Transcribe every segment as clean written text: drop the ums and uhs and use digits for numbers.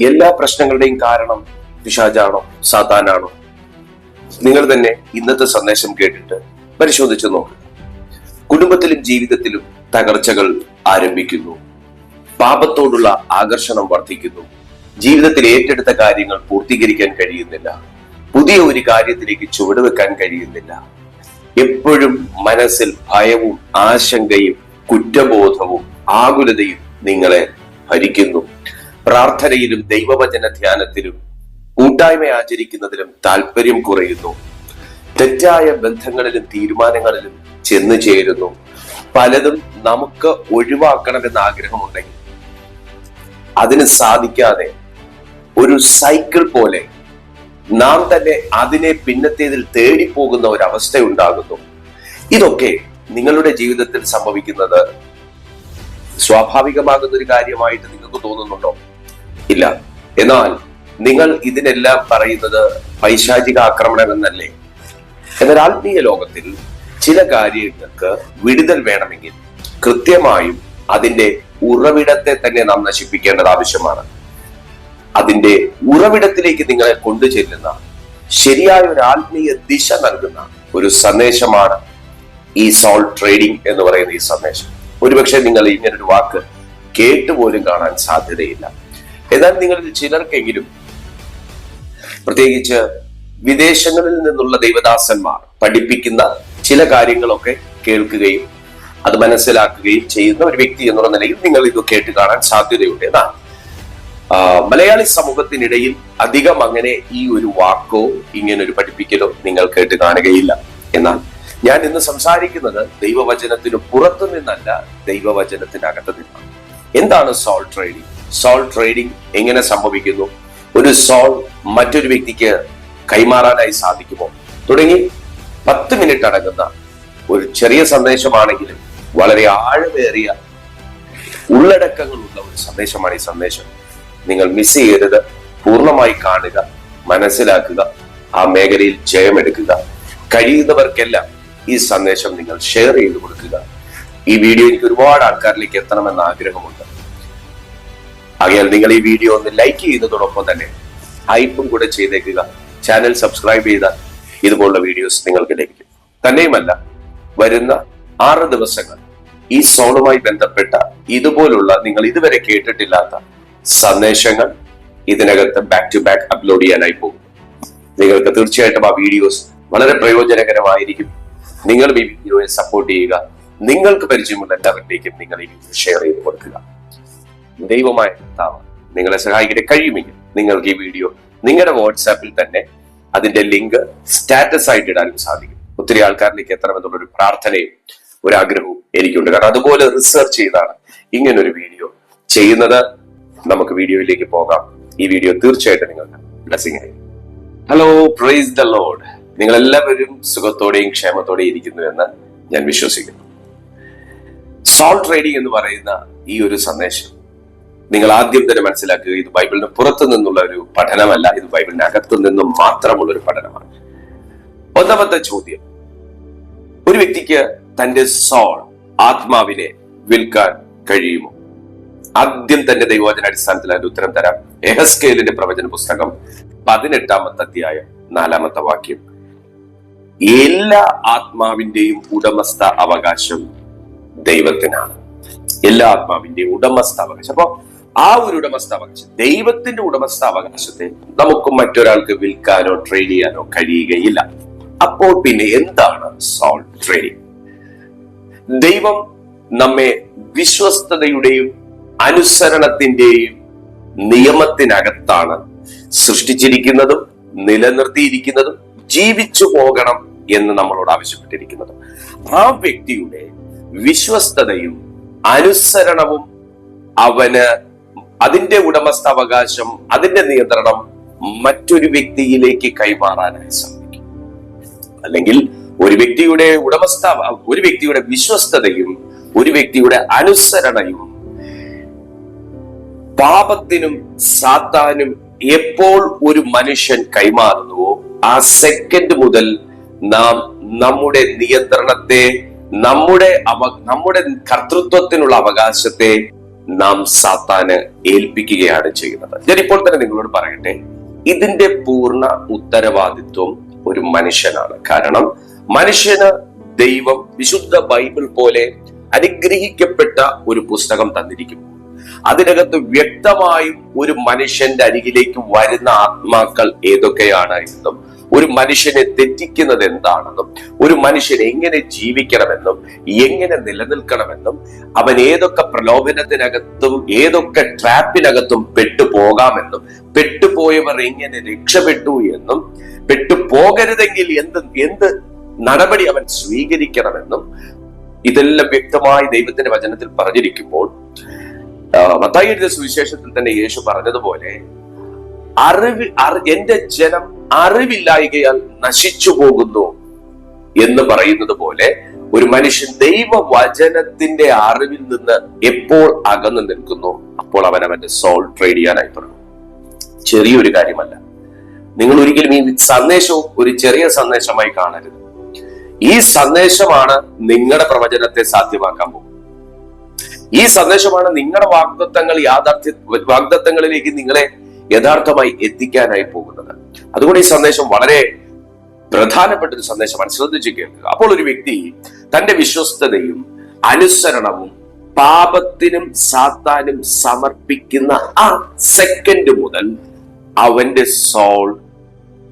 എല്ലാ പ്രശ്നങ്ങളുടെയും കാരണം പിശാചാണോ സാത്താനാണോ? നിങ്ങൾ തന്നെ ഇന്നത്തെ സന്ദേശം കേട്ടിട്ട് പരിശോധിച്ചു നോക്കുക. കുടുംബത്തിലും ജീവിതത്തിലും തകർച്ചകൾ ആരംഭിക്കുന്നു, പാപത്തോടുള്ള ആകർഷണം വർദ്ധിക്കുന്നു, ജീവിതത്തിൽ ഏറ്റെടുത്ത കാര്യങ്ങൾ പൂർത്തീകരിക്കാൻ കഴിയുന്നില്ല, പുതിയ ഒരു കാര്യത്തിലേക്ക് ചുവടുവെക്കാൻ കഴിയുന്നില്ല. എപ്പോഴും മനസ്സിൽ ഭയവും ആശങ്കയും കുറ്റബോധവും ആകുലതയും നിങ്ങളെ ഭരിക്കുന്നു. പ്രാർത്ഥനയിലും ദൈവവചന ധ്യാനത്തിലും കൂട്ടായ്മ ആചരിക്കുന്നതിലും താല്പര്യം കുറയുന്നു. തെറ്റായ ബന്ധങ്ങളിലും തീരുമാനങ്ങളിലും ചെന്നു ചേരുന്നു. പലതും നമുക്ക് ഒഴിവാക്കണമെന്ന് ആഗ്രഹമുണ്ടെങ്കിൽ അതിന് സാധിക്കാതെ ഒരു സൈക്കിൾ പോലെ നാം തന്നെ അതിനെ പിന്നത്തേതിൽ തേടിപ്പോകുന്ന ഒരവസ്ഥ ഉണ്ടാകുന്നു. ഇതൊക്കെ നിങ്ങളുടെ ജീവിതത്തിൽ സംഭവിക്കുന്നത് സ്വാഭാവികമാകുന്ന ഒരു കാര്യമായിട്ട് നിങ്ങൾക്ക് തോന്നുന്നുണ്ടോ? ഇല്ല. എന്നാൽ നിങ്ങൾ ഇതിനെല്ലാം പറയുന്നത് പൈശാചിക ആക്രമണം എന്നല്ലേ? എന്നാൽ ആത്മീയ ലോകത്തിൽ ചില കാര്യങ്ങൾക്ക് വിടുതൽ വേണമെങ്കിൽ കൃത്യമായും അതിന്റെ ഉറവിടത്തെ തന്നെ നാം നശിപ്പിക്കേണ്ടത് ആവശ്യമാണ്. അതിന്റെ ഉറവിടത്തിലേക്ക് നിങ്ങളെ കൊണ്ടുചെല്ലുന്ന ശരിയായ ഒരു ആത്മീയ ദിശ നൽകുന്ന ഒരു സന്ദേശമാണ് ഈ സോൾ ട്രേഡിംഗ് എന്ന് പറയുന്ന ഈ സന്ദേശം. ഒരുപക്ഷെ നിങ്ങൾ ഇങ്ങനൊരു വാക്ക് കേട്ടുപോലും കാണാൻ സാധ്യതയില്ല. എന്നാൽ നിങ്ങളിൽ ചിലർക്കെങ്കിലും, പ്രത്യേകിച്ച് വിദേശങ്ങളിൽ നിന്നുള്ള ദൈവദാസന്മാർ പഠിപ്പിക്കുന്ന ചില കാര്യങ്ങളൊക്കെ കേൾക്കുകയും അത് മനസ്സിലാക്കുകയും ചെയ്യുന്ന ഒരു വ്യക്തി എന്നുള്ള നിലയിൽ നിങ്ങൾ ഇത് കേട്ട് കാണാൻ സാധ്യതയുണ്ട്. എന്നാൽ മലയാളി സമൂഹത്തിനിടയിൽ അധികം അങ്ങനെ ഈ ഒരു വാക്കോ ഇങ്ങനൊരു പഠിപ്പിക്കലോ നിങ്ങൾ കേട്ട് കാണുകയില്ല. എന്നാൽ ഞാൻ ഇന്ന് സംസാരിക്കുന്നത് ദൈവവചനത്തിന് പുറത്തു നിന്നല്ല, ദൈവവചനത്തിനകത്ത് നിന്നാണ്. എന്താണ് സോൾ ട്രേഡിംഗ്? സോൾ ട്രേഡിംഗ് എങ്ങനെ സംഭവിക്കുന്നു? ഒരു സോൾ മറ്റൊരു വ്യക്തിക്ക് കൈമാറാനായി സാധിക്കുമോ? തുടങ്ങി 10 മിനിറ്റ് അടങ്ങുന്ന ഒരു ചെറിയ സന്ദേശമാണെങ്കിലും വളരെ ആഴമേറിയ ഉള്ളടക്കങ്ങളുള്ള ഒരു സന്ദേശമാണ് ഈ സന്ദേശം. നിങ്ങൾ മിസ് ചെയ്യരുത്. പൂർണ്ണമായി കാണുക, മനസ്സിലാക്കുക, ആ മേഖലയിൽ ജയമെടുക്കുക. കഴിയുന്നവർക്കെല്ലാം ഈ സന്ദേശം നിങ്ങൾ ഷെയർ ചെയ്ത് കൊടുക്കുക. ഈ വീഡിയോ എനിക്ക് ഒരുപാട് ആൾക്കാരിലേക്ക് എത്തണമെന്ന ആഗ്രഹമുണ്ട്. ആകയാൽ നിങ്ങൾ ഈ വീഡിയോ ഒന്ന് ലൈക്ക് ചെയ്യുന്നതോടൊപ്പം തന്നെ ഹൈപ്പും കൂടെ ചെയ്തേക്കുക. ചാനൽ സബ്സ്ക്രൈബ് ചെയ്താൽ ഇതുപോലുള്ള വീഡിയോസ് നിങ്ങൾക്ക് ലഭിക്കും. തന്നെയുമല്ല, വരുന്ന 6 ദിവസങ്ങൾ ഈ സോളുമായി ബന്ധപ്പെട്ട ഇതുപോലുള്ള നിങ്ങൾ ഇതുവരെ കേട്ടിട്ടില്ലാത്ത സന്ദേശങ്ങൾ ഇതിനകത്ത് ബാക്ക് ടു ബാക്ക് അപ്ലോഡ് ചെയ്യാനായി പോകും. നിങ്ങൾക്ക് തീർച്ചയായിട്ടും ആ വീഡിയോസ് വളരെ പ്രയോജനകരമായിരിക്കും. നിങ്ങൾ ഈ വീഡിയോയെ സപ്പോർട്ട് ചെയ്യുക. നിങ്ങൾക്ക് പരിചയമുള്ള എല്ലാവരിലേക്കും നിങ്ങൾ ഈ വീഡിയോ ഷെയർ ചെയ്ത് കൊടുക്കുക. ദൈവമായ കർത്താവ് നിങ്ങളെ സഹായിക്കട്ടെ. കഴിയുമെങ്കിൽ നിങ്ങൾക്ക് ഈ വീഡിയോ നിങ്ങളുടെ വാട്സാപ്പിൽ തന്നെ അതിന്റെ ലിങ്ക് സ്റ്റാറ്റസ് ആയിട്ട് ഇടാനും സാധിക്കും. ഒത്തിരി ആൾക്കാരിലേക്ക് എത്തണമെന്നുള്ള ഒരു പ്രാർത്ഥനയും ഒരു ആഗ്രഹവും എനിക്കുണ്ട്. കാരണം അതുപോലെ റിസർച്ച് ചെയ്താണ് ഇങ്ങനൊരു വീഡിയോ ചെയ്യുന്നത്. നമുക്ക് വീഡിയോയിലേക്ക് പോകാം. ഈ വീഡിയോ തീർച്ചയായിട്ടും നിങ്ങൾക്ക് ബ്ലെസ്സിംഗ് ആയി. Hello, praise the Lord. നിങ്ങൾ എല്ലാവരും സുഖത്തോടെയും ക്ഷേമത്തോടെയും ഇരിക്കുന്നു എന്ന് ഞാൻ വിശ്വസിക്കുന്നു. സോൾ ട്രേഡിംഗ് എന്ന് പറയുന്ന ഈ ഒരു സന്ദേശം നിങ്ങൾ ആദ്യം തന്നെ മനസ്സിലാക്കുക, ഇത് ബൈബിളിന് പുറത്തു നിന്നുള്ള ഒരു പഠനമല്ല, ഇത് ബൈബിളിനകത്തു നിന്നും മാത്രമുള്ള ഒരു പഠനമാണ്. ഒന്നാമത്തെ ചോദ്യം, ഒരു വ്യക്തിക്ക് തന്റെ സോൾ, ആത്മാവിനെ വിൽക്കാൻ കഴിയുമോ? ആദ്യം തന്നെ ദൈവവചന അടിസ്ഥാനത്തിൽ അതിന്റെ ഉത്തരം തരാം. യെഹെസ്കേലിന്റെ പ്രവചന പുസ്തകം 18-ാമത്തെ അധ്യായം 4-ാമത്തെ വാക്യം. എല്ലാ ആത്മാവിന്റെയും ഉടമസ്ഥ അവകാശം ദൈവത്തിനാണ്. എല്ലാ ആത്മാവിന്റെയും ഉടമസ്ഥ അവകാശം. അപ്പൊ ആ ഒരു ഉടമസ്ഥ അവകാശം, ദൈവത്തിന്റെ ഉടമസ്ഥ അവകാശത്തെ നമുക്ക് മറ്റൊരാൾക്ക് വിൽക്കാനോ ട്രേഡ് ചെയ്യാനോ കഴിയുകയില്ല. അപ്പോൾ പിന്നെ എന്താണ് സോൾ ട്രേഡിംഗ്? ദൈവം നമ്മെ വിശ്വസ്തതയുടെയും അനുസരണത്തിന്റെയും നിയമത്തിനകത്താണ് സൃഷ്ടിച്ചിരിക്കുന്നതും നിലനിർത്തിയിരിക്കുന്നതും ജീവിച്ചു പോകണം എന്ന് നമ്മളോട് ആവശ്യപ്പെട്ടിരിക്കുന്നതും. ആ വ്യക്തിയുടെ വിശ്വസ്തതയും അനുസരണവും അവന് അതിന്റെ ഉടമസ്ഥാവകാശം, അതിന്റെ നിയന്ത്രണം മറ്റൊരു വ്യക്തിയിലേക്ക് കൈമാറാനായി സാധിക്കും. അല്ലെങ്കിൽ ഒരു വ്യക്തിയുടെ വിശ്വസ്തതയും ഒരു വ്യക്തിയുടെ അനുസരണയും പാപത്തിനും സാത്താനും എപ്പോൾ ഒരു മനുഷ്യൻ കൈമാറുന്നുവോ ആ സെക്കൻഡ് മുതൽ നാം നമ്മുടെ നിയന്ത്രണത്തെ, നമ്മുടെ കർത്തൃത്വത്തിനുള്ള അവകാശത്തെ നാം സാത്താന് ഏൽപ്പിക്കുകയാണ് ചെയ്യുന്നത്. ഞാൻ ഇപ്പോൾ തന്നെ നിങ്ങളോട് പറയട്ടെ, ഇതിന്റെ പൂർണ്ണ ഉത്തരവാദിത്വം ഒരു മനുഷ്യനാണ്. കാരണം മനുഷ്യന് ദൈവം വിശുദ്ധ ബൈബിൾ പോലെ അനുഗ്രഹിക്കപ്പെട്ട ഒരു പുസ്തകം തന്നിരിക്കും. അതിനകത്ത് വ്യക്തമായും ഒരു മനുഷ്യന്റെ അരികിലേക്ക് വരുന്ന ആത്മാക്കൾ ഏതൊക്കെയാണ് എന്നും, ഒരു മനുഷ്യനെ തെറ്റിക്കുന്നത് എന്താണെന്നും, ഒരു മനുഷ്യൻ എങ്ങനെ ജീവിക്കണമെന്നും എങ്ങനെ നിലനിൽക്കണമെന്നും, അവൻ ഏതൊക്കെ പ്രലോഭനത്തിനകത്തും ഏതൊക്കെ ട്രാപ്പിനകത്തും പെട്ടുപോകാമെന്നും, പെട്ടുപോയവർ എങ്ങനെ രക്ഷപ്പെട്ടു എന്നും, പെട്ടുപോകരുതെങ്കിൽ എന്ത് നടപടി അവൻ സ്വീകരിക്കണമെന്നും ഇതെല്ലാം വ്യക്തമായി ദൈവത്തിന്റെ വചനത്തിൽ പറഞ്ഞിരിക്കുമ്പോൾ, മത്തായി എഴുതിയ സുവിശേഷത്തിൽ തന്നെ യേശു പറഞ്ഞതുപോലെ, എന്റെ ജനം അറിവില്ലായ്കയാൽ നശിച്ചു പോകുന്നു എന്ന് പറയുന്നത് പോലെ, ഒരു മനുഷ്യൻ ദൈവവചനത്തിന്റെ അറിവിൽ നിന്ന് എപ്പോൾ അകന്നു നിൽക്കുന്നു, അപ്പോൾ അവന്റെ സോൾ ട്രേഡ് ചെയ്യാനായി തുടങ്ങും. ചെറിയൊരു കാര്യമല്ല. നിങ്ങൾ ഒരിക്കലും ഈ സന്ദേശവും ഒരു ചെറിയ സന്ദേശമായി കാണരുത്. ഈ സന്ദേശമാണ് നിങ്ങളുടെ പ്രവചനത്തെ സാധ്യമാക്കാൻ പോകുന്നത്. ഈ സന്ദേശമാണ് നിങ്ങളുടെ വാഗ്ദത്തങ്ങളിലേക്ക് നിങ്ങളെ യഥാർത്ഥമായി എത്തിക്കാനായി പോകുന്നത്. അതുകൊണ്ട് ഈ സന്ദേശം വളരെ പ്രധാനപ്പെട്ട ഒരു സന്ദേശമാണ്. ശ്രദ്ധിച്ചു കേൾക്കുക. അപ്പോൾ ഒരു വ്യക്തി തന്റെ വിശ്വസ്തതയും അനുസരണവും പാപത്തിനും സാത്താനും സമർപ്പിക്കുന്ന ആ സെക്കൻഡ് മുതൽ അവന്റെ സോൾ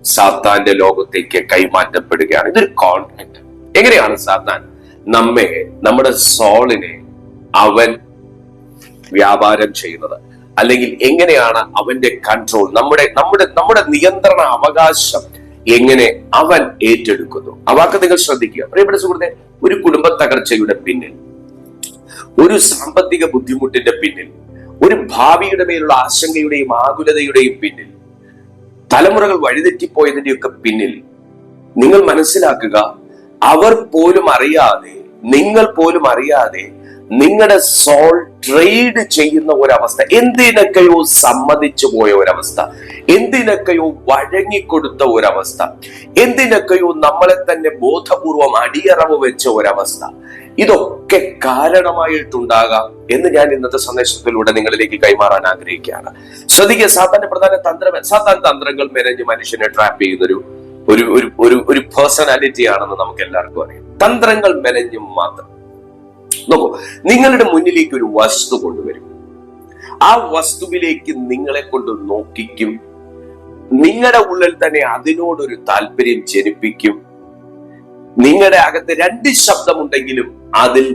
സാത്താന്റെ ലോകത്തേക്ക് കൈമാറ്റപ്പെടുകയാണ്. ഇതൊരു കോൺട്രാക്ട്. എങ്ങനെയാണ് സാത്താൻ നമ്മുടെ സോളിനെ അവൻ വ്യാപാരം ചെയ്യുന്നത്, അല്ലെങ്കിൽ എങ്ങനെയാണ് അവന്റെ കൺട്രോൾ, നമ്മുടെ നിയന്ത്രണ അവകാശം എങ്ങനെ അവൻ ഏറ്റെടുക്കുന്നു? ആ വാക്ക് നിങ്ങൾ ശ്രദ്ധിക്കുക. പ്രിയപ്പെട്ട സുഹൃത്തെ, ഒരു കുടുംബ തകർച്ചയുടെ പിന്നിൽ, ഒരു സാമ്പത്തിക ബുദ്ധിമുട്ടിന്റെ പിന്നിൽ, ഒരു ഭാവിയുടെ മേലുള്ള ആശങ്കയുടെയും ആകുലതയുടെയും പിന്നിൽ, തലമുറകൾ വഴിതെറ്റിപ്പോയതിന്റെയൊക്കെ പിന്നിൽ നിങ്ങൾ മനസ്സിലാക്കുക, അവർ പോലും അറിയാതെ, നിങ്ങൾ പോലും അറിയാതെ നിങ്ങളുടെ സോൾ ട്രേഡ് ചെയ്യുന്ന ഒരവസ്ഥ, എന്തിനൊക്കെയോ സമ്മതിച്ചു പോയ ഒരവസ്ഥ, എന്തിനൊക്കെയോ വഴങ്ങിക്കൊടുത്ത ഒരവസ്ഥ, എന്തിനൊക്കെയോ നമ്മളെ തന്നെ ബോധപൂർവം അടിയറവ് വെച്ച ഒരവസ്ഥ, ഇതൊക്കെ കാരണമായിട്ടുണ്ടാകാം എന്ന് ഞാൻ ഇന്നത്തെ സന്ദേശത്തിലൂടെ നിങ്ങളിലേക്ക് കൈമാറാൻ ആഗ്രഹിക്കുകയാണ്. ശ്രദ്ധിക്കുക, സാത്താന്റെ പ്രധാന സാത്താൻ തന്ത്രങ്ങൾ മെനഞ്ഞ് മനുഷ്യനെ ട്രാപ്പ് ചെയ്യുന്നൊരു ഒരു പേഴ്സണാലിറ്റി ആണെന്ന് നമുക്ക് എല്ലാവർക്കും അറിയാം. തന്ത്രങ്ങൾ മെനഞ്ഞും മാത്രം. നോക്കൂ, നിങ്ങളുടെ മുന്നിലേക്ക് ഒരു വസ്തു കൊണ്ടുവരും. ആ വസ്തുവിലേക്ക് നിങ്ങളെ കൊണ്ട് നോക്കിക്കും. നിങ്ങളുടെ ഉള്ളിൽ തന്നെ അതിനോടൊരു താല്പര്യം ജനിപ്പിക്കും. നിങ്ങളുടെ അകത്ത് രണ്ട് ശബ്ദമുണ്ടെങ്കിലും അതിൽ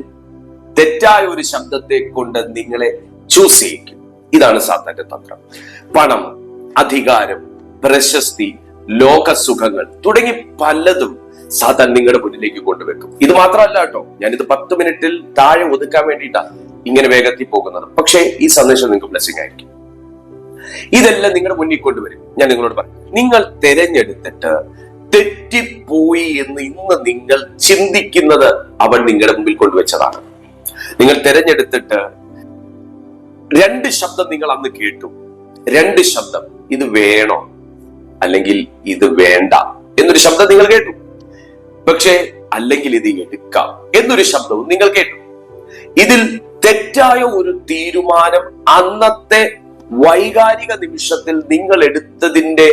തെറ്റായ ഒരു ശബ്ദത്തെ കൊണ്ട് നിങ്ങളെ ചൂസ് ചെയ്യിക്കും. ഇതാണ് സാത്താന്റെ തന്ത്രം. പണം, അധികാരം, പ്രശസ്തി, ലോകസുഖങ്ങൾ തുടങ്ങി പലതും സാത്താൻ നിങ്ങളുടെ മുന്നിലേക്ക് കൊണ്ടുവെക്കും. ഇത് മാത്രമല്ല കേട്ടോ, ഞാനിത് 10 മിനിറ്റിൽ താഴെ ഒതുക്കാൻ വേണ്ടിയിട്ടാണ് ഇങ്ങനെ വേഗത്തിൽ പോകുന്നത്. പക്ഷേ ഈ സന്ദേശം നിങ്ങൾക്ക് ബ്ലെസ്സിംഗ് ആയിരിക്കും. ഇതെല്ലാം നിങ്ങളുടെ മുന്നിൽ കൊണ്ടുവരും. ഞാൻ നിങ്ങളോട് പറയും, നിങ്ങൾ തിരഞ്ഞെടുത്തിട്ട് തെറ്റിപ്പോയി എന്ന് ഇന്ന് നിങ്ങൾ ചിന്തിക്കുന്നത് അവൻ നിങ്ങളുടെ മുമ്പിൽ കൊണ്ടുവച്ചതാണ്. നിങ്ങൾ തിരഞ്ഞെടുത്തിട്ട് 2 ശബ്ദം നിങ്ങൾ അന്ന് കേട്ടു. 2 ശബ്ദം, ഇത് വേണോ അല്ലെങ്കിൽ ഇത് വേണ്ട എന്നൊരു ശബ്ദം നിങ്ങൾ കേട്ടു. പക്ഷേ അല്ലെങ്കിൽ ഇത് എടുക്കാം എന്നൊരു ശബ്ദവും നിങ്ങൾ കേട്ടു. ഇതിൽ തെറ്റായ ഒരു തീരുമാനം അന്നത്തെ വൈകാരിക നിമിഷത്തിൽ നിങ്ങൾ എടുത്തതിന്റെ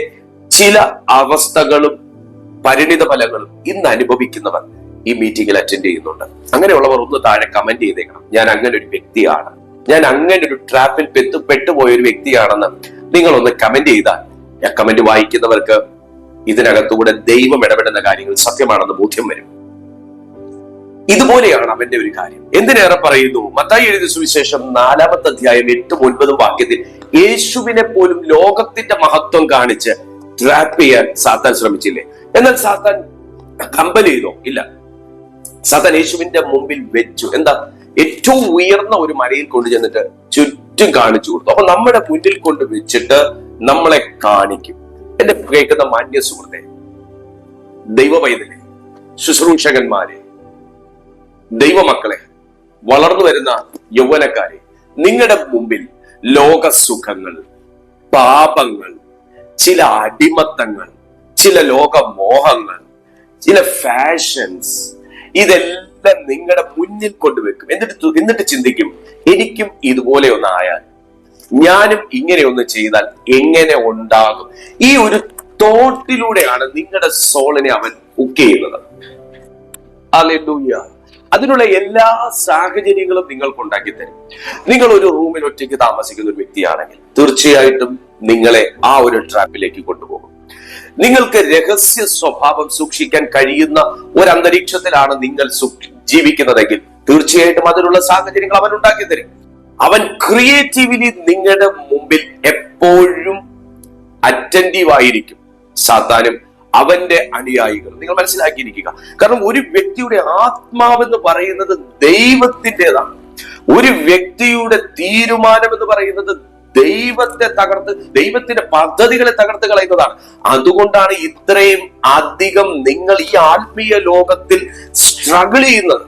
ചില അവസ്ഥകളും പരിണിത ഫലങ്ങളും ഇന്ന് അനുഭവിക്കുന്നവർ ഈ മീറ്റിംഗിൽ അറ്റൻഡ് ചെയ്യുന്നുണ്ട്. അങ്ങനെയുള്ളവർ ഒന്ന് താഴെ കമന്റ് ചെയ്തേക്കണം, ഞാൻ അങ്ങനെ ഒരു വ്യക്തിയാണ്, ഞാൻ അങ്ങനെ ഒരു ട്രാപ്പിൽ പെട്ടുപോയ ഒരു വ്യക്തിയാണെന്ന് നിങ്ങളൊന്ന് കമന്റ് ചെയ്താൽ ആ കമന്റ് വായിക്കുന്നവർക്ക് ഇതിനകത്തുകൂടെ ദൈവം ഇടപെടുന്ന കാര്യങ്ങൾ സത്യമാണെന്ന് ബോധ്യം വരും. ഇതുപോലെയാണ് അവന്റെ ഒരു കാര്യം. എന്തിനേറെ പറയുന്നു, മത്തായി എഴുതിയ സുവിശേഷം 4-ാമത്തെ അധ്യായം 8-9 വാക്യത്തിൽ യേശുവിനെ പോലും ലോകത്തിന്റെ മഹത്വം കാണിച്ച് ട്രാപ്പ് ചെയ്യാൻ സാത്താൻ ശ്രമിച്ചില്ലേ? എന്നാൽ സാത്താൻ കമ്പൽ ചെയ്തോ? ഇല്ല. സാത്താൻ യേശുവിന്റെ മുമ്പിൽ വെച്ചു. എന്താ? ഏറ്റവും ഉയർന്ന ഒരു മലയിൽ കൊണ്ടു ചെന്നിട്ട് ചുറ്റും കാണിച്ചു കൊടുത്തു. അപ്പൊ നമ്മുടെ മുന്നിൽ കൊണ്ട് വെച്ചിട്ട് നമ്മളെ കാണിക്കും. എന്റെ കേൾക്കുന്ന മാന്യ സുഹൃത്തെ, ദൈവവൈതലെ, ശുശ്രൂഷകന്മാരെ, ദൈവമക്കളെ, വളർന്നു വരുന്ന യൗവനക്കാരെ, നിങ്ങളുടെ മുമ്പിൽ ലോകസുഖങ്ങൾ, പാപങ്ങൾ, ചില അടിമത്തങ്ങൾ, ചില ലോകമോഹങ്ങൾ, ചില ഫാഷൻസ്, ഇതെല്ലാം ഇതെല്ലാം നിങ്ങളുടെ മുന്നിൽ കൊണ്ടുവെക്കും. എന്നിട്ട് ചിന്തിക്കും, എനിക്കും ഇതുപോലെ ഒന്നായാൽ, ഞാനും ഇങ്ങനെ ഒന്ന് ചെയ്താൽ എങ്ങനെ ഉണ്ടാകും? ഈ ഒരു തോട്ടിലൂടെയാണ് നിങ്ങളുടെ സോളിനെ അവൻ കുക്ക് ചെയ്യുന്നത്. ഹല്ലേലൂയ. അതിനുള്ള എല്ലാ സാഹചര്യങ്ങളും നിങ്ങൾക്ക് ഉണ്ടാക്കി തരും. നിങ്ങൾ ഒരു റൂമിൽ ഒറ്റയ്ക്ക് താമസിക്കുന്ന ഒരു വ്യക്തിയാണെങ്കിൽ തീർച്ചയായിട്ടും നിങ്ങളെ ആ ഒരു ട്രാപ്പിലേക്ക് കൊണ്ടുപോകും. നിങ്ങൾക്ക് രഹസ്യ സ്വഭാവം സൂക്ഷിക്കാൻ കഴിയുന്ന ഒരു അന്തരീക്ഷത്തിലാണ് നിങ്ങൾ ജീവിക്കുന്നതെങ്കിൽ തീർച്ചയായിട്ടും അതിനുള്ള സാഹചര്യങ്ങൾ അവൻ ഉണ്ടാക്കി തരും. അവൻ ക്രിയേറ്റീവ്ലി നിങ്ങളുടെ മുമ്പിൽ എപ്പോഴും അറ്റന്റീവ് ആയിരിക്കും. സാത്താനും അവന്റെ അനുയായികൾ, നിങ്ങൾ മനസ്സിലാക്കിയിരിക്കുക. കാരണം ഒരു വ്യക്തിയുടെ ആത്മാവെന്ന് പറയുന്നത് ദൈവത്തിൻ്റെതാണ്. ഒരു വ്യക്തിയുടെ തീരുമാനം എന്ന് പറയുന്നത് ദൈവത്തെ തകർത്ത്, ദൈവത്തിന്റെ പദ്ധതികളെ തകർത്ത് കളയുന്നതാണ്. അതുകൊണ്ടാണ് ഇത്രയും അധികം നിങ്ങൾ ഈ ആത്മീയ ലോകത്തിൽ സ്ട്രഗിൾ ചെയ്യുന്നത്.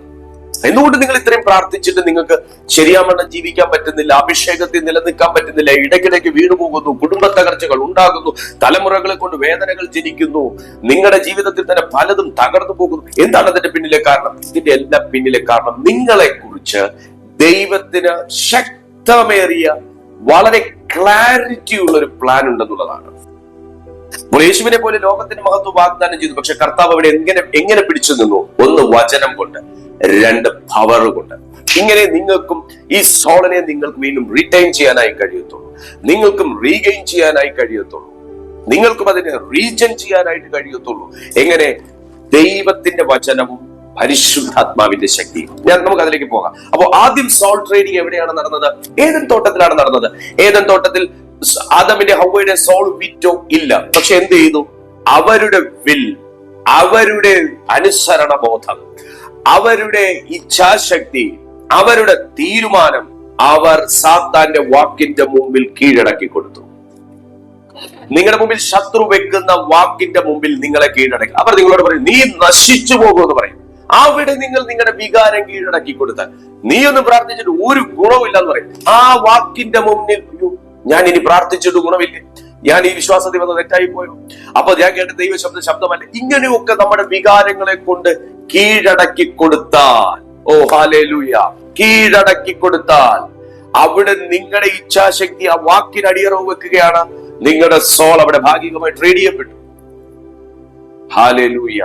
എന്തുകൊണ്ട് നിങ്ങൾ ഇത്രയും പ്രാർത്ഥിച്ചിട്ട് നിങ്ങൾക്ക് ശരിയാവണ്ണം ജീവിക്കാൻ പറ്റുന്നില്ല, അഭിഷേകത്തിൽ നിലനിൽക്കാൻ പറ്റുന്നില്ല, ഇടയ്ക്കിടയ്ക്ക് വീണുപോകുന്നു, കുടുംബ തകർച്ചകൾ ഉണ്ടാകുന്നു, തലമുറകളെ കൊണ്ട് വേദനകൾ ജനിക്കുന്നു, നിങ്ങളുടെ ജീവിതത്തിൽ തന്നെ പലതും തകർന്നു പോകുന്നു? എന്താണ് അതിന്റെ പിന്നിലെ കാരണം? ഇതിന്റെ എല്ലാം പിന്നിലെ കാരണം നിങ്ങളെ കുറിച്ച് ദൈവത്തിന് ശക്തമേറിയ വളരെ ക്ലാരിറ്റി ഉള്ള ഒരു പ്ലാൻ ഉണ്ടെന്നുള്ളതാണ്. അപ്പോൾ യേശുവിനെ പോലെ ലോകത്തിന് മഹത്വം വാഗ്ദാനം ചെയ്തു. പക്ഷെ കർത്താവ് അവിടെ എങ്ങനെ പിടിച്ചു നിന്നു? ഒന്ന് വചനം കൊണ്ട്, രണ്ട് പവർ കൊണ്ട്. ഇങ്ങനെ നിങ്ങൾക്കും ഈ സോളിനെ നിങ്ങൾക്ക് വീണ്ടും റിട്ടൈൻ ചെയ്യാനായി കഴിയത്തുള്ളൂ, നിങ്ങൾക്കും റീഗെയിൻ ചെയ്യാനായി കഴിയത്തുള്ളൂ, നിങ്ങൾക്കും അതിനെ റീജൻ ചെയ്യാനായിട്ട് കഴിയത്തുള്ളൂ. എങ്ങനെ? ദൈവത്തിന്റെ വചനവും പരിശുദ്ധാത്മാവിന്റെ ശക്തിയും. നമുക്ക് അതിലേക്ക് പോകാം. അപ്പോൾ ആദ്യം സോൾ ട്രേഡിംഗ് എവിടെയാണ് നടന്നത്? ഏദൻ തോട്ടത്തിലാണ് നടന്നത്. ഏദൻ തോട്ടത്തിൽ ആദമിന്റെ ഹവ്വയുടെ സോൾ വിറ്റോ? ഇല്ല. പക്ഷെ എന്ത് ചെയ്തു? അവരുടെ വിൽ, അവരുടെ അനുസരണ ബോധം, അവരുടെ ഇച്ഛാശക്തി, അവരുടെ തീരുമാനം അവർ സാത്താന്റെ വാക്കിന്റെ മുമ്പിൽ കീഴടക്കി കൊടുത്തു. നിങ്ങളുടെ മുമ്പിൽ ശത്രു വെക്കുന്ന വാക്കിന്റെ മുമ്പിൽ നിങ്ങളെ കീഴടക്കി. അവർ നിങ്ങളോട് പറയും, നീ നശിച്ചു പോകുമെന്ന് പറയും. അവിടെ നിങ്ങൾ നിങ്ങളുടെ വികാരം കീഴടക്കി കൊടുത്താൽ, നീ ഒന്ന് പ്രാർത്ഥിച്ചിട്ട് ഒരു ഗുണമില്ല എന്ന് പറയും. ആ വാക്കിന്റെ മുന്നിൽ, ഞാൻ ഇനി പ്രാർത്ഥിച്ചിട്ട് ഗുണമില്ല, ഞാൻ ഈ വിശ്വാസത്തിൽ വന്ന് തെറ്റായി പോയോ, അപ്പൊ ഞാൻ കേട്ട ശബ്ദമല്ല. ഇങ്ങനെയൊക്കെ നമ്മുടെ വികാരങ്ങളെ കൊണ്ട് കീഴടക്കി കൊടുത്താൽ, ഓ ഹല്ലേലൂയ, കീഴടക്കി കൊടുത്താൽ അവിടെ നിങ്ങളുടെ ഇച്ഛാശക്തി ആ വാക്കിന് അടിയറവ് വെക്കുകയാണ്. നിങ്ങളുടെ സോൾ അവിടെ ഭാഗികമായി ട്രേഡ് ചെയ്യപ്പെട്ടു. Hallelujah,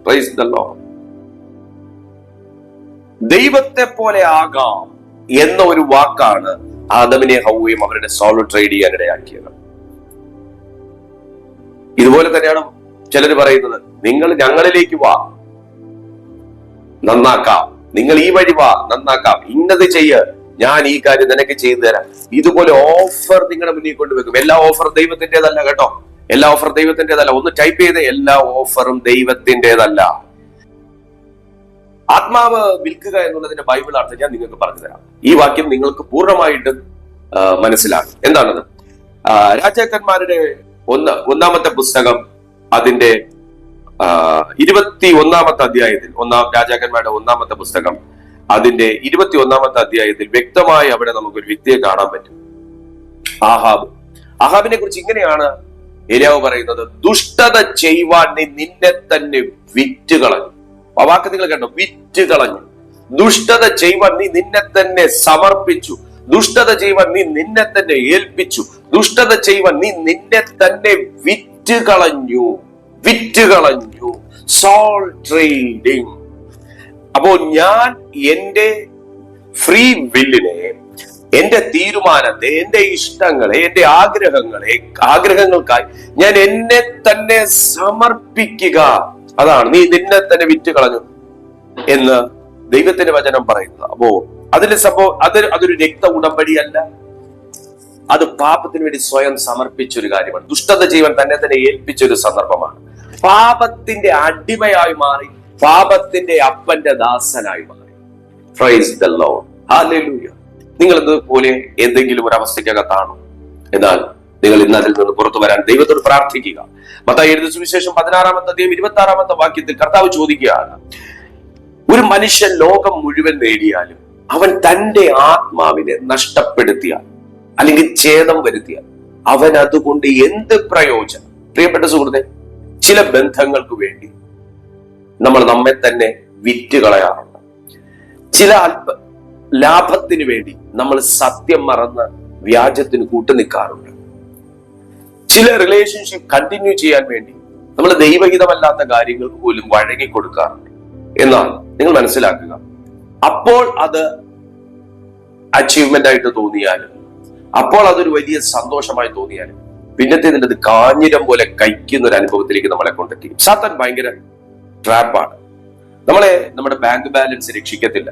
praise the Lord. ദൈവത്തെ പോലെ ആകാം എന്ന ഒരു വാക്കാണ് ആദമിനെ ഹവ്വയും അവരുടെ സോൾ ട്രേഡ് ചെയ്യാൻ ഇടയാക്കിയത്. ഇതുപോലെ തന്നെയാണ് ചിലർ പറയുന്നത്, നിങ്ങൾ ഞങ്ങളിലേക്ക് വാ, നന്നാക്കാം, നിങ്ങൾ ഈ വഴി വാ, നന്നാക്കാം, ഇന്നത് ചെയ്യ, ഞാൻ ഈ കാര്യം നിനക്ക് ചെയ്തു തരാം. ഇതുപോലെ ഓഫർ നിങ്ങളുടെ മുന്നിൽ കൊണ്ടുവെക്കും. എല്ലാ ഓഫറും ദൈവത്തിൻ്റെതല്ല കേട്ടോ, എല്ലാ ഓഫർ ദൈവത്തിൻ്റെതല്ല. ഒന്ന് ടൈപ്പ് ചെയ്ത്, എല്ലാ ഓഫറും ദൈവത്തിൻ്റെതല്ല. ആത്മാവ് വിൽക്കുക എന്നുള്ളതിന്റെ ബൈബിൾ അർത്ഥം ഞാൻ നിങ്ങൾക്ക് പറഞ്ഞു തരാം. ഈ വാക്യം നിങ്ങൾക്ക് പൂർണ്ണമായിട്ട് മനസ്സിലാകും. എന്താണത്? രാജാക്കന്മാരുടെ ഒന്നാമത്തെ പുസ്തകം അതിന്റെ 21 അധ്യായത്തിൽ, രാജാക്കന്മാരുടെ ഒന്നാമത്തെ പുസ്തകം അതിന്റെ 21 അധ്യായത്തിൽ വ്യക്തമായി അവിടെ നമുക്കൊരു വ്യക്തിയെ കാണാൻ പറ്റും. ആഹാബ്. ആഹാബിനെ കുറിച്ച് ഇങ്ങനെയാണ് ഏലിയാവ് പറയുന്നത്, ദുഷ്ടത ചെയ്യുവാൻ നീ നിന്നെ തന്നെ വിറ്റുകളഞ്ഞു. ആ വാക്ക് നിങ്ങൾ കേട്ടോ, വിറ്റുകളഞ്ഞു. ദുഷ്ടത ചെയ്യുവാൻ നീ നിന്നെ തന്നെ സമർപ്പിച്ചു, ദുഷ്ടത ചെയ്യുവാൻ നീ നിന്നെ തന്നെ ഏൽപ്പിച്ചു, ദുഷ്ടത ചെയ്യുവാൻ നീ നിന്നെ തന്നെ വിറ്റുകളഞ്ഞു. വിറ്റുകളഞ്ഞു, സോൾ ട്രേഡിംഗ്. അപ്പോ ഞാൻ എന്റെ ഫ്രീ വില്ലിനെ, എന്റെ തീരുമാനത്തെ, എന്റെ ഇഷ്ടങ്ങളെ, എന്റെ ആഗ്രഹങ്ങൾക്കായി ഞാൻ എന്നെ തന്നെ സമർപ്പിക്കുക. അതാണ് നീ നിന്നെ തന്നെ വിറ്റുകളഞ്ഞു എന്ന് ദൈവത്തിന്റെ വചനം പറയുന്നത്. അപ്പോ അതിന്റെ സംഭവം അതൊരു രക്ത ഉടമ്പടിയല്ല, അത് പാപത്തിന് വേണ്ടി സ്വയം സമർപ്പിച്ചൊരു കാര്യമാണ്. ദുഷ്ടത ജീവൻ തന്നെ തന്നെ ഏൽപ്പിച്ചൊരു സന്ദർഭമാണ്. പാപത്തിന്റെ അടിമയായി മാറി, പാപത്തിന്റെ അപ്പന്റെ ദാസനായി മാറി. Praise the Lord, hallelujah. നിങ്ങൾ ഇതുപോലെ എന്തെങ്കിലും ഒരു അവസ്ഥയ്ക്കകത്താണോ? എന്നാൽ നിങ്ങൾ ഇന്ന് അതിൽ നിന്ന് പുറത്തു വരാൻ ദൈവത്തോട് പ്രാർത്ഥിക്കുക. മത്തായി എഴുതിയ സുവിശേഷം 16 അധ്യായം 26 വാക്യത്തിൽ കർത്താവ് ചോദിക്കുകയാണ്, ഒരു മനുഷ്യൻ ലോകം മുഴുവൻ നേടിയാലും അവൻ തന്റെ ആത്മാവിനെ നഷ്ടപ്പെടുത്തിയാൽ അല്ലെങ്കിൽ ഛേദം വരുത്തിയാൽ അവൻ അതുകൊണ്ട് എന്ത് പ്രയോജനം? പ്രിയപ്പെട്ട സുഹൃത്തെ, ചില ബന്ധങ്ങൾക്ക് വേണ്ടി നമ്മൾ നമ്മെ തന്നെ വിറ്റുകളയാറുണ്ട്. ചില ലാഭത്തിന് വേണ്ടി നമ്മൾ സത്യം മറന്ന് വ്യാജത്തിന് കൂട്ടുനിൽക്കാറുണ്ട്. ചില റിലേഷൻഷിപ്പ് കണ്ടിന്യൂ ചെയ്യാൻ വേണ്ടി നമ്മൾ ദൈവഹിതമല്ലാത്ത കാര്യങ്ങൾക്ക് പോലും വഴങ്ങി കൊടുക്കാറുണ്ട്. എന്നാൽ നിങ്ങൾ മനസ്സിലാക്കുക, അപ്പോൾ അത് അച്ചീവ്മെന്റ് ആയിട്ട് തോന്നിയാലും, അപ്പോൾ അതൊരു വലിയ സന്തോഷമായി തോന്നിയാലും, പിന്നത്തേതിൻ്റെ അത് കാഞ്ഞിരം പോലെ കഴിക്കുന്ന ഒരു അനുഭവത്തിലേക്ക് നമ്മളെ കൊണ്ടെത്തിക്കും. സാത്താൻ ഭയങ്കര ട്രാപ്പാണ്. നമ്മുടെ ബാങ്ക് ബാലൻസ് രക്ഷിക്കത്തില്ല,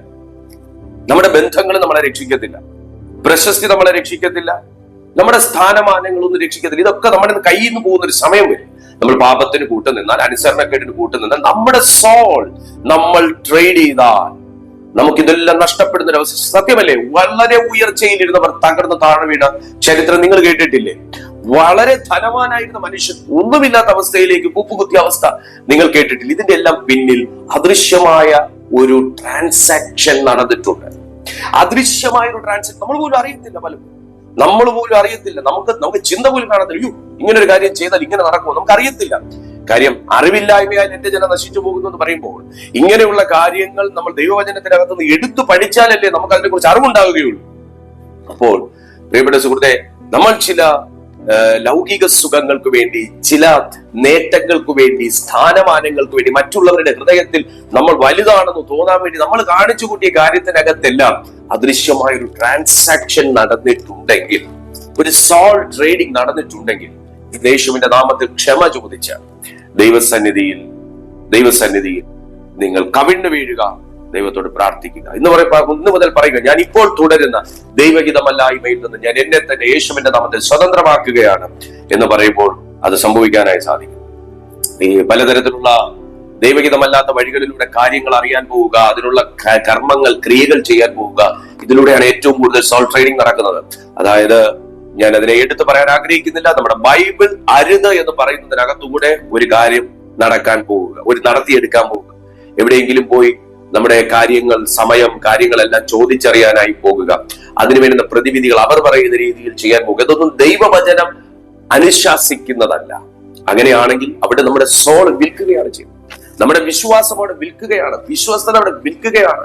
നമ്മുടെ ബന്ധങ്ങൾ നമ്മളെ രക്ഷിക്കത്തില്ല, പ്രശസ്തി നമ്മളെ രക്ഷിക്കത്തില്ല, നമ്മുടെ സ്ഥാനമാനങ്ങളൊന്നും രക്ഷിക്കത്തില്ല. ഇതൊക്കെ നമ്മുടെ കയ്യിൽ നിന്ന് പോകുന്ന ഒരു സമയം വരും. നമ്മൾ പാപത്തിന് കൂട്ടുനിന്നാൽ, അനുസരണക്കേടിന് കൂട്ടുനിന്നാൽ, നമ്മുടെ സോൾ നമ്മൾ ട്രേഡ് ചെയ്താൽ നമുക്കിതെല്ലാം നഷ്ടപ്പെടുന്ന ഒരു അവസ്ഥ. സത്യമല്ലേ? വളരെ ഉയർച്ചയിലിരുന്നവർ തകർന്ന് താഴെ വീണ ചരിത്രം നിങ്ങൾ കേട്ടിട്ടില്ലേ? വളരെ ധനവാനായിരുന്ന മനുഷ്യൻ ഒന്നുമില്ലാത്ത അവസ്ഥയിലേക്ക് കൂപ്പുകുത്തിയ അവസ്ഥ നിങ്ങൾ കേട്ടിട്ടില്ല? ഇതിന്റെ എല്ലാം പിന്നിൽ അദൃശ്യമായ ഒരു ട്രാൻസാക്ഷൻ നടന്നിട്ടുണ്ട്. അദൃശ്യമായ ഒരു ട്രാൻസാക്ഷൻ നമ്മൾ പോലും അറിയത്തില്ല. നമ്മൾ പോലും അറിയത്തില്ല. നമുക്ക് ചിന്ത പോലും കാണത്തില്ല. ഇങ്ങനെ ഒരു കാര്യം ചെയ്താൽ ഇങ്ങനെ നടക്കുമോ? നമുക്ക് അറിയത്തില്ല. കാര്യം അറിവില്ലായ്മയാൽ എന്റെ ജനം നശിച്ചു പോകുന്നു എന്ന് പറയുമ്പോൾ, ഇങ്ങനെയുള്ള കാര്യങ്ങൾ നമ്മൾ ദൈവവചനത്തിനകത്ത് നിന്ന് എടുത്തു പഠിച്ചാലല്ലേ നമുക്ക് അതിനെ കുറിച്ച് അറിവുണ്ടാവുകയുള്ളൂ. അപ്പോൾ പ്രിയപ്പെട്ട സുഹൃത്തെ, നമ്മൾ ചില ലൗകിക സുഖങ്ങൾക്ക് വേണ്ടി, ചില നേട്ടങ്ങൾക്ക് വേണ്ടി, സ്ഥാനമാനങ്ങൾക്ക് വേണ്ടി, മറ്റുള്ളവരുടെ ഹൃദയത്തിൽ നമ്മൾ വലുതാണെന്ന് തോന്നാൻ വേണ്ടി നമ്മൾ കാണിച്ചു കൂട്ടിയ കാര്യത്തിനകത്തെല്ലാം അദൃശ്യമായ ഒരു ട്രാൻസാക്ഷൻ നടന്നിട്ടുണ്ടെങ്കിൽ, ഒരു സോൾ ട്രേഡിംഗ് നടന്നിട്ടുണ്ടെങ്കിൽ, യേശുവിന്റെ നാമത്തിൽ ക്ഷമ ചോദിച്ച ദൈവസന്നിധിയിൽ നിങ്ങൾ കവിണ്ണു വീഴുക, ദൈവത്തോട് പ്രാർത്ഥിക്കുക. ഇന്ന് മുതൽ പറയുക, ഞാൻ ഇപ്പോൾ തുടരുന്ന ദൈവഹിതമല്ലായ്മയിൽ നിന്ന് ഞാൻ എന്നെ തന്നെ യേശുവിന്റെ നാമത്തിൽ സ്വതന്ത്രമാക്കുകയാണ് എന്ന് പറയുമ്പോൾ അത് സംഭവിക്കാനായി സാധിക്കും. ഈ പലതരത്തിലുള്ള ദൈവഹിതമല്ലാത്ത വഴികളിലൂടെ കാര്യങ്ങൾ അറിയാൻ പോവുക, അതിനുള്ള കർമ്മങ്ങൾ, ക്രിയകൾ ചെയ്യാൻ പോവുക, ഇതിലൂടെയാണ് ഏറ്റവും കൂടുതൽ സോൾ ട്രേഡിംഗ് നടക്കുന്നത്. അതായത്, ഞാൻ അതിനെ എടുത്തു പറയാൻ ആഗ്രഹിക്കുന്നില്ല. നമ്മുടെ ബൈബിൾ അരുത് എന്ന് പറയുന്നതിനകത്തുകൂടെ ഒരു കാര്യം നടക്കാൻ പോവുക, നടത്തിയെടുക്കാൻ പോവുക, എവിടെയെങ്കിലും പോയി നമ്മുടെ കാര്യങ്ങൾ, സമയം, കാര്യങ്ങളെല്ലാം ചോദിച്ചറിയാനായി പോകുക, അതിനു വേണ്ടുന്ന പ്രതിവിധികൾ അവർ പറയുന്ന രീതിയിൽ ചെയ്യാൻ പോകുക. ഇതൊന്നും ദൈവവചനം അനുശാസിക്കുന്നതല്ല. അങ്ങനെയാണെങ്കിൽ അവിടെ നമ്മുടെ സോൾ വിൽക്കുകയാണ് ചെയ്യുന്നത്. നമ്മുടെ വിശ്വാസം അവിടെ വിൽക്കുകയാണ്, വിശ്വസ്തത അവിടെ വിൽക്കുകയാണ്.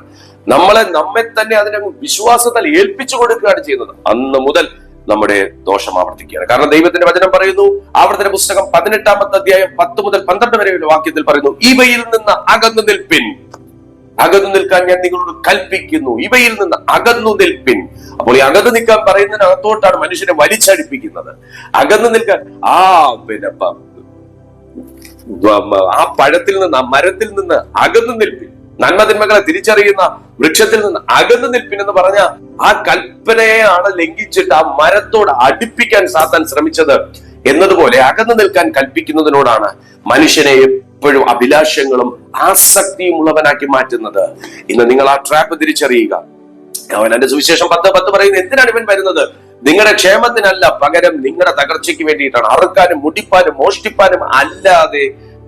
നമ്മെ തന്നെ അതിനെ വിശ്വാസത്താൽ ഏൽപ്പിച്ചു കൊടുക്കുകയാണ് ചെയ്യുന്നത്. അന്ന് മുതൽ നമ്മുടെ ദോഷം ആവർത്തിക്കുകയാണ്. കാരണം ദൈവത്തിന്റെ വചനം പറയുന്നു, ആവർത്തന പുസ്തകം 18-ാമത്തെ അധ്യായം 10 മുതൽ 12 വരെയുള്ള വാക്യത്തിൽ പറയുന്നു, ഇവയിൽ നിന്ന് അകന്നു നിൽപ്പിൻ. അകന്നു നിൽക്കാൻ ഞാൻ നിങ്ങളോട് കൽപ്പിക്കുന്നു, ഇവയിൽ നിന്ന് അകന്നു നിൽപ്പിൻ. അപ്പോൾ ഈ അകന്നു നിൽക്കാൻ പറയുന്നതിനകത്തോട്ടാണ് മനുഷ്യനെ വലിച്ചടിപ്പിക്കുന്നത്. അകന്നു നിൽക്കാൻ ആ പഴത്തിൽ നിന്ന്, ആ മരത്തിൽ നിന്ന് അകന്നു നിൽപ്പിൻ. നന്മതിന്മകളെ തിരിച്ചറിയുന്ന വൃക്ഷത്തിൽ നിന്ന് അകന്നു നിൽപ്പിൻ എന്ന് പറഞ്ഞ ആ കൽപ്പനയാണ് ലംഘിച്ചിട്ട് ആ മരത്തോട് അടുപ്പിക്കാൻ സാത്താൻ ശ്രമിച്ചത് എന്നതുപോലെ അകന്നു നിൽക്കാൻ കൽപ്പിക്കുന്നതിനോടാണ് മനുഷ്യനെ എപ്പോഴും അഭിലാഷങ്ങളും ആസക്തിയും ഉള്ളവനാക്കി മാറ്റുന്നത്. ഇന്ന് നിങ്ങൾ ആ ട്രാപ്പ് തിരിച്ചറിയുക. അവന്റെ സുവിശേഷം 10:10 പറയുന്നത്, എന്തിനാണ് ഇവൻ വരുന്നത്? നിങ്ങളുടെ ക്ഷേമത്തിനല്ല, പകരം നിങ്ങളുടെ തകർച്ചയ്ക്ക് വേണ്ടിയിട്ടാണ്. അറുക്കാനും മുടിപ്പാനും മോഷ്ടിപ്പാനും അല്ലാതെ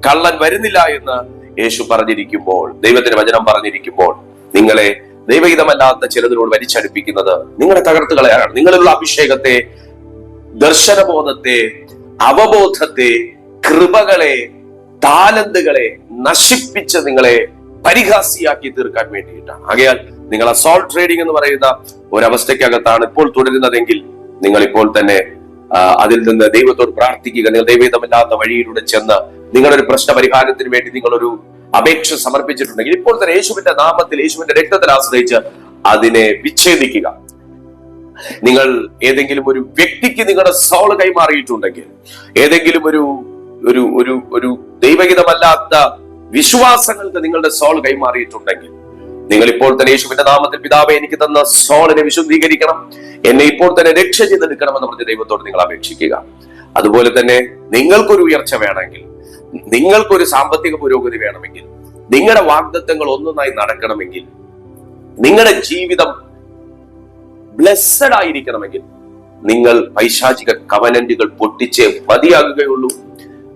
കള്ളൻ വരുന്നില്ല എന്ന് യേശു പറഞ്ഞിരിക്കുമ്പോൾ, ദൈവത്തിന്റെ വചനം പറഞ്ഞിരിക്കുമ്പോൾ, നിങ്ങളെ ദൈവഹിതമല്ലാത്ത ചിലതിനോട് വലിച്ചടുപ്പിക്കുന്നത് നിങ്ങളെ തകർത്ത് കളയാനാണ്. നിങ്ങളിലുള്ള അഭിഷേകത്തെ, ദർശനബോധത്തെ, അവബോധത്തെ, കൃപകളെ, താലന്തുകളെ നശിപ്പിച്ച് നിങ്ങളെ പരിഹാസിയാക്കി തീർക്കാൻ വേണ്ടിയിട്ടാണ്. ആകയാൽ നിങ്ങൾ സോൾ ട്രേഡിംഗ് എന്ന് പറയുന്ന ഒരവസ്ഥയ്ക്കകത്താണ് ഇപ്പോൾ തുടരുന്നതെങ്കിൽ, നിങ്ങൾ ഇപ്പോൾ തന്നെ അതിൽ നിന്ന് ദൈവത്തോട് പ്രാർത്ഥിക്കുക. നിങ്ങൾ ദൈവഹിതമില്ലാത്ത വഴിയിലൂടെ ചെന്ന് നിങ്ങളൊരു പ്രശ്ന പരിഹാരത്തിന് വേണ്ടി നിങ്ങളൊരു അപേക്ഷ സമർപ്പിച്ചിട്ടുണ്ടെങ്കിൽ, ഇപ്പോൾ തന്നെ യേശുവിന്റെ നാമത്തിൽ, യേശുവിന്റെ രക്തത്തിൽ ആശ്രയിച്ച് അതിനെ വിച്ഛേദിക്കുക. നിങ്ങൾ ഏതെങ്കിലും ഒരു വ്യക്തിക്ക് നിങ്ങളുടെ സോൾ കൈമാറിയിട്ടുണ്ടെങ്കിൽ, ഏതെങ്കിലും ഒരു ദൈവഹിതമല്ലാത്ത വിശ്വാസങ്ങൾക്ക് നിങ്ങളുടെ സോൾ കൈമാറിയിട്ടുണ്ടെങ്കിൽ, നിങ്ങൾ ഇപ്പോൾ തന്നെ യേശുവിന്റെ നാമത്തിൽ, പിതാവേ എനിക്ക് തന്ന സോളിനെ വിശുദ്ധീകരിക്കണം, എന്നെ ഇപ്പോൾ തന്നെ രക്ഷ ചെയ്തെടുക്കണമെന്ന് പറഞ്ഞ് ദൈവത്തോട് നിങ്ങൾ അപേക്ഷിക്കുക. അതുപോലെ തന്നെ നിങ്ങൾക്കൊരു ഉയർച്ച വേണമെങ്കിൽ, നിങ്ങൾക്കൊരു സാമ്പത്തിക പുരോഗതി വേണമെങ്കിൽ, നിങ്ങളുടെ വാഗ്ദത്തങ്ങൾ ഒന്നൊന്നായി നടക്കണമെങ്കിൽ, നിങ്ങളുടെ ജീവിതം ബ്ലെസ്സഡ് ആയിരിക്കണമെങ്കിൽ, നിങ്ങൾ പൈശാചിക കവനന്റുകൾ പൊട്ടിച്ചേ മതിയാകുകയുള്ളൂ.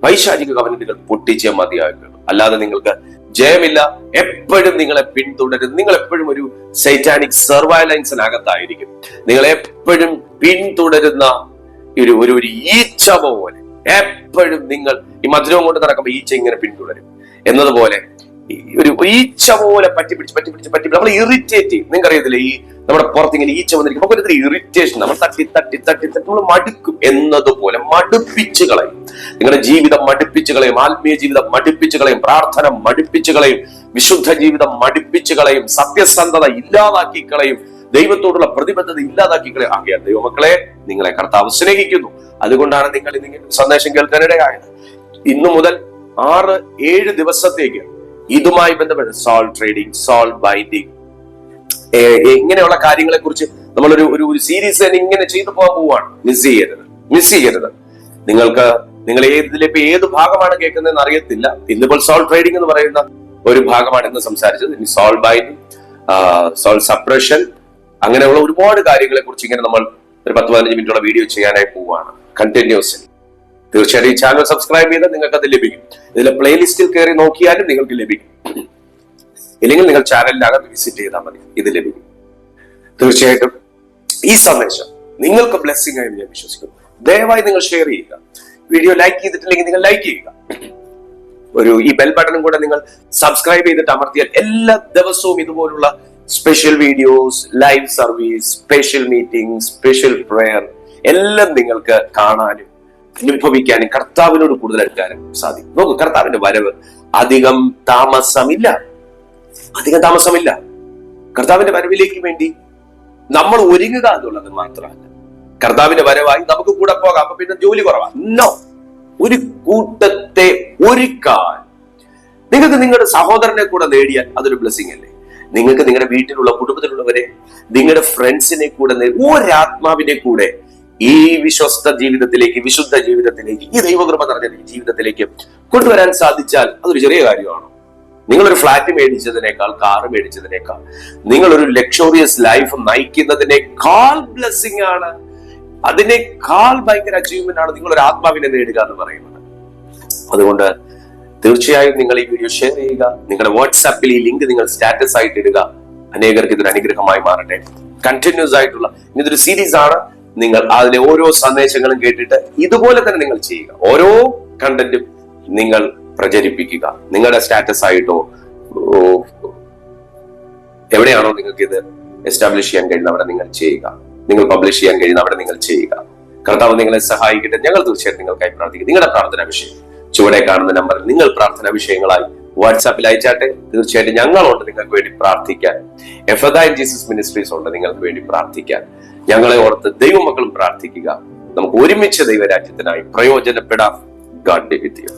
പൈശാചിക കവനന്റുകൾ പൊട്ടിച്ചേ മതിയാകുകയുള്ളൂ. അല്ലാതെ നിങ്ങൾക്ക് ജയമില്ല. എപ്പോഴും നിങ്ങളെ പിന്തുടരുന്ന, നിങ്ങൾ എപ്പോഴും ഒരു സൈറ്റാനിക് സർവൈലൻസിനകത്തായിരിക്കും. നിങ്ങൾ എപ്പോഴും പിന്തുടരുന്ന ഒരു ഈച്ച പോലെ എപ്പോഴും നിങ്ങൾ ഈ മധുരവും കൊണ്ട് നടക്കുമ്പോൾ ഈച്ച ഇങ്ങനെ പിന്തുടരും എന്നതുപോലെ ഒരു ഈച്ച പോലെ പറ്റി നമ്മൾ ഇറിറ്റേറ്റ് ചെയ്യും. നിങ്ങൾക്ക് അറിയത്തില്ലേ, ഈ നമ്മുടെ പുറത്തിങ്ങനെ ഈച്ച വന്നിരിക്കും, നമുക്ക് ഒരു ഇറിറ്റേഷൻ, നമ്മൾ തട്ടി നമ്മൾ മടുക്കും എന്നതുപോലെ മടുപ്പിച്ച് കളയും. നിങ്ങളുടെ ജീവിതം മടുപ്പിച്ച് കളയും, ആത്മീയ ജീവിതം മടുപ്പിച്ച് കളയും, പ്രാർത്ഥന മടുപ്പിച്ച് കളയും, വിശുദ്ധ ജീവിതം മടുപ്പിച്ച് കളയും, സത്യസന്ധത ഇല്ലാതാക്കി കളയും, ദൈവത്തോടുള്ള പ്രതിബദ്ധത ഇല്ലാതാക്കി കളയും. ആകയാൽ ദൈവമക്കളെ, നിങ്ങളെ കർത്താവ് സ്നേഹിക്കുന്നു. അതുകൊണ്ടാണ് നിങ്ങൾ ഇങ്ങനെ സന്ദേശം കേൾക്കാനിടയായത്. ഇന്നു മുതൽ 6-7 ദിവസത്തേക്ക് ഇതുമായി ബന്ധപ്പെട്ട് സോൾ ട്രേഡിംഗ്, സോൾ ബൈൻഡിങ്, ഇങ്ങനെയുള്ള കാര്യങ്ങളെ കുറിച്ച് നമ്മളൊരു ഒരു സീരീസ് തന്നെ ഇങ്ങനെ ചെയ്തു പോകാൻ പോവുകയാണ്. മിസ് ചെയ്യരുത്. നിങ്ങൾ ഇതിലിപ്പോ ഏത് ഭാഗമാണ് കേൾക്കുന്നതെന്ന് അറിയത്തില്ല. ഇന്നിപ്പോൾ സോൾ ട്രേഡിംഗ് എന്ന് പറയുന്ന ഒരു ഭാഗമാണ് ഇന്ന് സംസാരിച്ചത്. ഇനി സോൾ ബൈൻഡിങ്, സോൾ സപ്രഷൻ, അങ്ങനെയുള്ള ഒരുപാട് കാര്യങ്ങളെ കുറിച്ച് ഇങ്ങനെ നമ്മൾ ഒരു 10-15 മിനിറ്റുള്ള വീഡിയോ ചെയ്യാനായി പോവുകയാണ് കണ്ടിന്യൂസ്ലി. തീർച്ചയായും ഈ ചാനൽ സബ്സ്ക്രൈബ് ചെയ്താൽ നിങ്ങൾക്ക് അത് ലഭിക്കും. ഇതിലെ പ്ലേലിസ്റ്റിൽ കയറി നോക്കിയാലും നിങ്ങൾക്ക് ലഭിക്കും. ഇല്ലെങ്കിൽ നിങ്ങൾ ചാനലിനകത്ത് വിസിറ്റ് ചെയ്താൽ മതി, ഇത് ലഭിക്കും. തീർച്ചയായിട്ടും ഈ സന്ദേശം നിങ്ങൾക്ക് ബ്ലെസ്സിംഗ് ആയി ഞാൻ വിശ്വസിക്കുന്നു. ദയവായി നിങ്ങൾ ഷെയർ ചെയ്യുക. വീഡിയോ ലൈക്ക് ചെയ്തിട്ടില്ലെങ്കിൽ നിങ്ങൾ ലൈക്ക് ചെയ്യുക. ഈ ബെൽ ബട്ടണും കൂടെ നിങ്ങൾ സബ്സ്ക്രൈബ് ചെയ്തിട്ട് അമർത്തിയാൽ എല്ലാ ദിവസവും ഇതുപോലുള്ള special videos, live service, special meeting, special prayer എല്ലാം നിങ്ങൾക്ക് കാണാനും അനുഭവിക്കാനും കർത്താവിനോട് കൂടുതൽ അടുക്കാനും സാധിക്കും. നോക്കൂ, കർത്താവിന്റെ വരവ് അധികം താമസമില്ല. കർത്താവിന്റെ വരവിലേക്ക് വേണ്ടി നമ്മൾ ഒരുങ്ങുക എന്നുള്ളത് മാത്രമല്ല, കർത്താവിന്റെ വരവായി നമുക്ക് കൂടെ പോകാം, അപ്പൊ പിന്നെ ജോലി കുറവാണ്. നോ, ഒരു കൂട്ടത്തെ ഒരുക്കാൻ നിങ്ങൾക്ക് നിങ്ങളുടെ സഹോദരനെ കൂടെ നേടിയാൽ അതൊരു ബ്ലെസ്സിംഗ് അല്ലേ? നിങ്ങൾക്ക് നിങ്ങളുടെ വീട്ടിലുള്ള കുടുംബത്തിലുള്ളവരെ, നിങ്ങളുടെ ഫ്രണ്ട്സിനെ കൂടെ, ഒരാത്മാവിനെ കൂടെ ഈ വിശ്വസ്ത ജീവിതത്തിലേക്ക്, വിശുദ്ധ ജീവിതത്തിലേക്ക്, ഈ ദൈവകൃപ നിറഞ്ഞ ജീവിതത്തിലേക്ക് കൊണ്ടുവരാൻ സാധിച്ചാൽ അതൊരു ചെറിയ കാര്യമാണ്. നിങ്ങളൊരു ഫ്ലാറ്റ് മേടിച്ചതിനേക്കാൾ, കാറ് മേടിച്ചതിനേക്കാൾ, നിങ്ങളൊരു ലക്ഷറിയസ് ലൈഫ് നയിക്കുന്നതിനേക്കാൾ ബ്ലെസ്സിംഗ് ആണ്, അതിനേക്കാൾ ഭയങ്കര അച്ചീവ്മെന്റ് ആണ് നിങ്ങളൊരു ആത്മാവിനെ നേടുക എന്ന് പറയുന്നത്. അതുകൊണ്ട് തീർച്ചയായും നിങ്ങൾ ഈ വീഡിയോ ഷെയർ ചെയ്യുക. നിങ്ങളുടെ വാട്സാപ്പിൽ ഈ ലിങ്ക് നിങ്ങൾ സ്റ്റാറ്റസ് ആയിട്ട് ഇടുക. അനേകർക്ക് ഇതൊരു അനുഗ്രഹമായി മാറട്ടെ. കണ്ടിന്യൂസ് ആയിട്ടുള്ള ഇതൊരു സീരീസ് ആണ്. നിങ്ങൾ അതിലെ ഓരോ സന്ദേശങ്ങളും കേട്ടിട്ട് ഇതുപോലെ തന്നെ നിങ്ങൾ ചെയ്യുക. ഓരോ കണ്ടന്റും നിങ്ങൾ പ്രചരിപ്പിക്കുക. നിങ്ങളുടെ സ്റ്റാറ്റസ് ആയിട്ടോ എവിടെയാണോ നിങ്ങൾക്ക് ഇത് എസ്റ്റാബ്ലിഷ് ചെയ്യാൻ കഴിയുന്ന അവിടെ നിങ്ങൾ ചെയ്യുക. നിങ്ങൾ പബ്ലിഷ് ചെയ്യാൻ കഴിയുന്ന അവിടെ നിങ്ങൾ ചെയ്യുക. കർത്താവ് നിങ്ങളെ സഹായിക്കട്ടെ. ഞങ്ങൾ തീർച്ചയായിട്ടും നിങ്ങൾക്കായി പ്രാർത്ഥിക്കും. നിങ്ങളുടെ പ്രാർത്ഥനാ വിഷയം ചുവടെ കാണുന്ന നമ്പറിൽ നിങ്ങൾ പ്രാർത്ഥനാ വിഷയങ്ങളായി വാട്സാപ്പിൽ അയച്ചാട്ടെ. തീർച്ചയായിട്ടും ഞങ്ങളുണ്ട് നിങ്ങൾക്ക് വേണ്ടി പ്രാർത്ഥിക്കാൻ. എഫദാ ജീസസ് മിനിസ്ട്രീസ് ഉണ്ട് നിങ്ങൾക്ക് വേണ്ടി പ്രാർത്ഥിക്കാൻ. ഞങ്ങളെ ഓർത്ത് ദൈവമക്കളും പ്രാർത്ഥിക്കുക. നമുക്ക് ഒരുമിച്ച് ദൈവരാജ്യത്തിനായി പ്രയോജനപ്പെടാം. God be with U.